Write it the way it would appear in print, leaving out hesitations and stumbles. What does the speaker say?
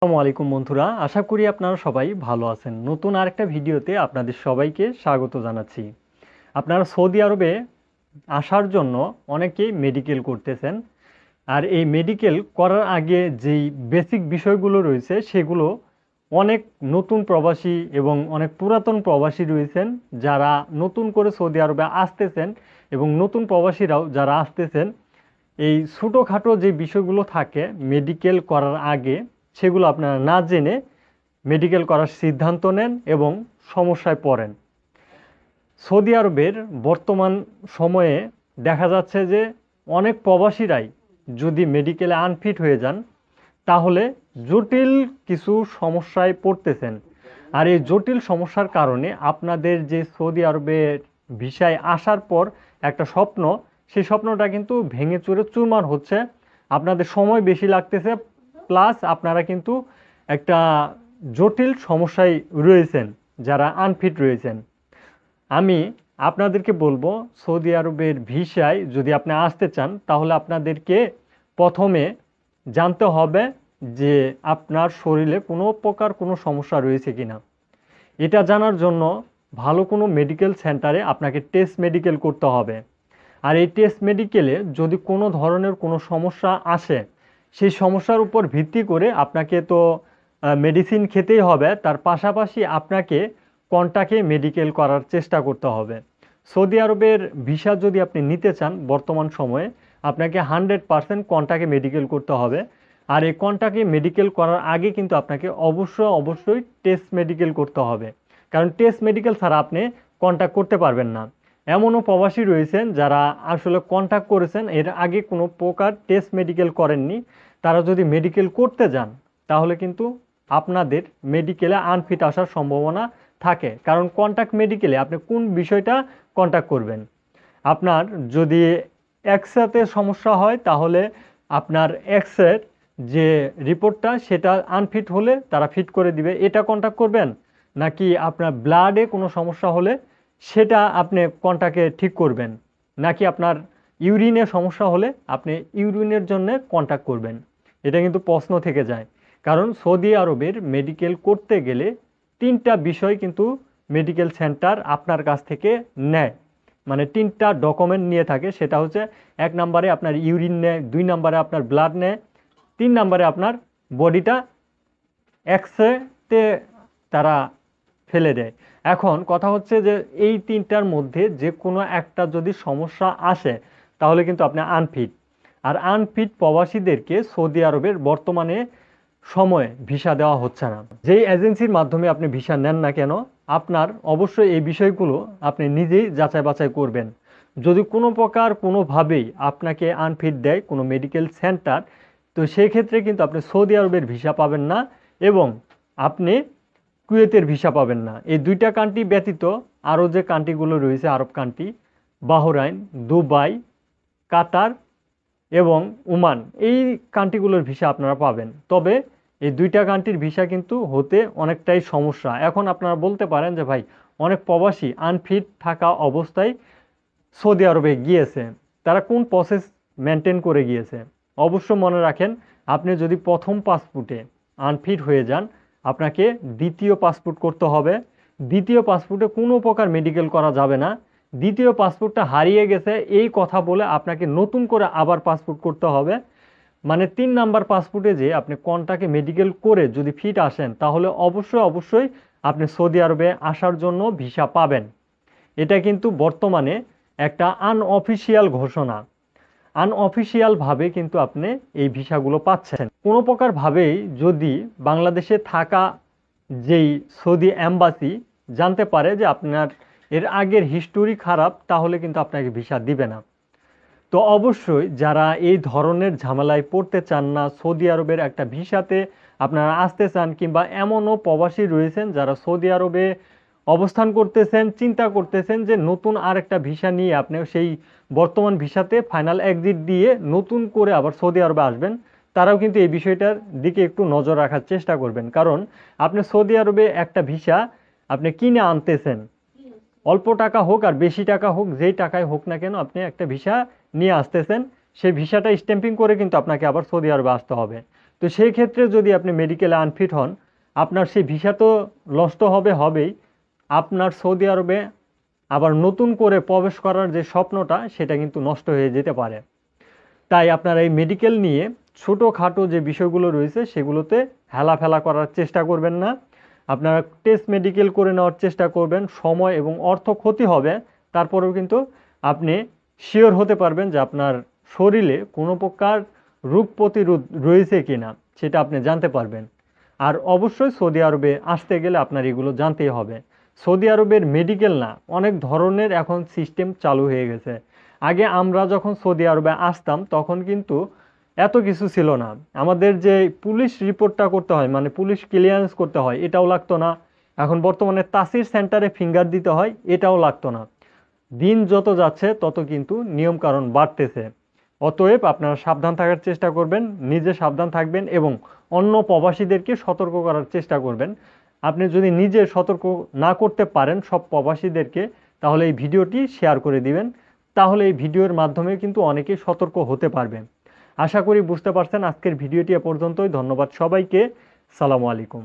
আসসালামু আলাইকুম বন্ধুরা, আশা করি আপনারা সবাই ভালো আছেন। নতুন আরেকটা ভিডিওতে আপনাদের সবাইকে স্বাগত জানাচ্ছি। আপনারা সৌদি আরবে আসার জন্য অনেকেই মেডিকেল করতেছেন। আর এই মেডিকেল করার আগে যেই বেসিক বিষয়গুলো রয়েছে সেগুলো অনেক নতুন প্রবাসী এবং অনেক পুরাতন প্রবাসী রয়েছেন যারা নতুন করে সৌদি আরবে আসতেছেন, এবং নতুন প্রবাসীরাও যারা আসতেছেন এই ছোটোখাটো যে বিষয়গুলো থাকে মেডিকেল করার আগে, সেগুলো আপনারা না জেনে মেডিকেল করার সিদ্ধান্ত নেন এবং সমস্যায় পড়েন। সৌদি আরবের বর্তমান সময়ে দেখা যাচ্ছে যে অনেক প্রবাসীরাই যদি মেডিকেলে আনফিট হয়ে যান তাহলে জটিল কিছু সমস্যায় পড়তেছেন। আর এই জটিল সমস্যার কারণে আপনাদের যে সৌদি আরবের ভিসায় আসার পর একটা স্বপ্ন, সেই স্বপ্নটা কিন্তু ভেঙে চুরে চুরমার হচ্ছে। আপনাদের সময় বেশি লাগতেছে, প্লাস আপনারা কিন্তু একটা জটিল সমস্যায় রয়েছেন যারা আনফিট রয়েছেন। আমি আপনাদেরকে বলবো, সৌদি আরবের ভিসায় যদি আপনি আসতে চান তাহলে আপনাদেরকে প্রথমে জানতে হবে যে আপনার শরীরে কোনো প্রকার কোনো সমস্যা রয়েছে কিনা। এটা জানার জন্য ভালো কোনো মেডিকেল সেন্টারে আপনাকে টেস্ট মেডিকেল করতে হবে। আর এই টেস্ট মেডিকেলে যদি কোনো ধরনের কোনো সমস্যা আসে, সেই সমস্যার উপর ভিত্তি করে আপনাকে তো মেডিসিন খেতেই হবে, তার পাশাপাশি আপনাকে কন্টাক্টে মেডিকেল করার চেষ্টা করতে হবে। সৌদি আরবের ভিসা যদি আপনি নিতে চান বর্তমান সময়ে, আপনাকে 100% কন্টাক্টে মেডিকেল করতে হবে। আর এই কন্টাক্টে মেডিকেল করার আগে কিন্তু আপনাকে অবশ্যই টেস্ট মেডিকেল করতে হবে, কারণ টেস্ট মেডিকেল ছাড়া আপনি কন্টাক্ট করতে পারবেন না। এমনও প্রবাসী রয়েছেন যারা আসলে কন্টাক্ট করেছেন, এর আগে কোনো প্রকার টেস্ট মেডিকেল করেননি। তারা যদি মেডিকেল করতে যান তাহলে কিন্তু আপনাদের মেডিকেলে আনফিট আসার সম্ভাবনা থাকে, কারণ কন্টাক্ট মেডিকেলে আপনি কোন বিষয়টা কন্টাক্ট করবেন। আপনার যদি এক্সরেতে সমস্যা হয় তাহলে আপনার এক্সরের যে রিপোর্টটা সেটা আনফিট হলে তারা ফিট করে দিবে, এটা কন্টাক্ট করবেন। নাকি আপনার ব্লাডে কোনো সমস্যা হলে সেটা আপনি কন্টাক্টে ঠিক করবেন, নাকি আপনার ইউরিনে সমস্যা হলে আপনি ইউরিনের জন্য কন্টাক্ট করবেন। এটা কিন্তু প্রশ্ন থেকে যায়, কারণ সৌদি আরবের মেডিকেল করতে গেলে তিনটা বিষয় কিন্তু মেডিকেল সেন্টার আপনার কাছ থেকে নেয়। মানে তিনটা ডকুমেন্ট নিয়ে থাকে, সেটা হচ্ছে 1 নম্বরে আপনার ইউরিন নেয়, 2 নম্বরে আপনার ব্লাড নেয়, 3 নম্বরে আপনার বডিটা এক্সরেতে তারা ফেলে দেয়। এখন কথা হচ্ছে যে এই তিনটার মধ্যে যে কোনো একটা যদি সমস্যা আসে তাহলে কিন্তু আপনি আনফিট। আর আনফিট প্রবাসীদেরকে সৌদি আরবের বর্তমানে সময়ে ভিসা দেওয়া হচ্ছে না। যেই এজেন্সির মাধ্যমে আপনি ভিসা নেন না কেন, আপনার অবশ্যই এই বিষয়গুলো আপনি নিজেই যাচাই বাছাই করবেন। যদি কোনো প্রকার কোনোভাবেই আপনাকে আনফিট দেয় কোনো মেডিকেল সেন্টার, তো সেই ক্ষেত্রে কিন্তু আপনি সৌদি আরবের ভিসা পাবেন না, এবং আপনি কুয়েতের ভিসা পাবেন না। এই দুইটা কান্ট্রি ব্যতীত আরও যে কান্ট্রিগুলো রয়েছে, আরব কান্ট্রি, বাহরাইন, দুবাই, কাতার এবং ওমান, এই কান্ট্রিগুলোর ভিসা আপনারা পাবেন। তবে এই দুইটা কান্ট্রির ভিসা কিন্তু হতে অনেকটাই সমস্যা। এখন আপনারা বলতে পারেন যে ভাই, অনেক প্রবাসী আনফিট থাকা অবস্থায় সৌদি আরবে গিয়েছে, তারা কোন প্রসেস মেনটেন করে গিয়েছে। অবশ্য মনে রাখেন, আপনি যদি প্রথম পাসপোর্টে আনফিট হয়ে যান, আপনাকে দ্বিতীয় পাসপোর্ট করতে হবে। দ্বিতীয় পাসপোর্টে কোনো প্রকার মেডিকেল করা যাবে না। দ্বিতীয় পাসপোর্টটা হারিয়ে গেছে এই কথা বলে আপনাকে নতুন করে আবার পাসপোর্ট করতে হবে। মানে 3 নাম্বার পাসপোর্টে যে আপনি কন্টাক্টে মেডিকেল করে যদি ফিট আসেন তাহলে অবশ্যই আপনি সৌদি আরবে আসার জন্য ভিসা পাবেন। এটা কিন্তু বর্তমানে একটা আনঅফিসিয়াল ঘোষণা। আনঅফিসিয়ালভাবে কিন্তু আপনি এই ভিসাগুলো পাচ্ছেন। কোনো প্রকারভাবেই যদি বাংলাদেশে থাকা যেই সৌদি এম্বাসি জানতে পারে যে আপনার এর আগের হিস্টোরি খারাপ, তাহলে কিন্তু আপনাকে ভিসা দিবে না। তো অবশ্যই যারা এই ধরনের ঝামেলায় পড়তে চান না, সৌদি আরবের একটা ভিসাতে আপনারা আসতে চান, কিংবা এমনও প্রবাসী রয়েছেন যারা সৌদি আরবে অবস্থান করতেছেন, চিন্তা করতেছেন যে নতুন আরেকটা ভিসা নিয়ে আপনি সেই বর্তমান ভিসাতে ফাইনাল এক্সিট দিয়ে নতুন করে আবার সৌদি আরবে আসবেন, তারাও কিন্তু এই বিষয়টার দিকে একটু নজর রাখার চেষ্টা করবেন। কারণ আপনি সৌদি আরবে একটা ভিসা আপনি কিনে আনতেছেন, অল্প টাকা হোক আর বেশি টাকা হোক, যেই টাকায় হোক না কেন আপনি একটা ভিসা নিয়ে আসতেছেন, সেই ভিসাটা স্ট্যাম্পিং করে কিন্তু আপনাকে আবার সৌদি আরবে আসতে হবে। তো সেই ক্ষেত্রে যদি আপনি মেডিকেলে আনফিট হন, আপনার সেই ভিসা তো নষ্ট হবেই, আপনার সৌদি আরবে আবার নতুন করে প্রবেশ করার যে স্বপ্নটা সেটা কিন্তু নষ্ট হয়ে যেতে পারে। তাই আপনারা এই মেডিকেল নিয়ে ছোটোখাটো যে বিষয়গুলো রয়েছে সেগুলোতে হেলাফেলা করার চেষ্টা করবেন না। আপনারা টেস্ট মেডিকেল করে নেওয়ার চেষ্টা করবেন। সময় এবং অর্থ ক্ষতি হবে, তারপরেও কিন্তু আপনি শিওর হতে পারবেন যে আপনার শরীরে কোনো প্রকার রোগ প্রতিরোধ রয়েছে কি না সেটা আপনি জানতে পারবেন। আর অবশ্যই সৌদি আরবে আসতে গেলে আপনার এগুলো জানতেই হবে। সৌদি আরবের মেডিকেল না, অনেক ধরনের এখন সিস্টেম চালু হয়ে গেছে। আগে আমরা যখন সৌদি আরবে আসতাম তখন কিন্তু এত কিছু ছিল না। আমাদের যে পুলিশ রিপোর্টটা করতে হয়, মানে পুলিশ ক্লিয়ারেন্স করতে হয়, এটাও লাগতো না। এখন বর্তমানে তাসির সেন্টারে ফিঙ্গার দিতে হয়, এটাও লাগতো না। দিন যত যাচ্ছে তত কিন্তু নিয়মকানুন বাড়তেছে। অতএব আপনারা সাবধান থাকার চেষ্টা করবেন, নিজে সাবধান থাকবেন এবং অন্য প্রবাসীদেরকে সতর্ক করার চেষ্টা করবেন। আপনি যদি নিজে সতর্ক না করতে পারেন সব প্রবাসীদেরকে, তাহলে এই ভিডিওটি শেয়ার করে দিবেন। তাহলে এই ভিডিওর মাধ্যমে কিন্তু অনেকেই সতর্ক হতে পারবে। আশা করি বুঝতে পারছেন। আজকের ভিডিওটি এ পর্যন্তই। ধন্যবাদ সবাইকে। সালামু আলাইকুম।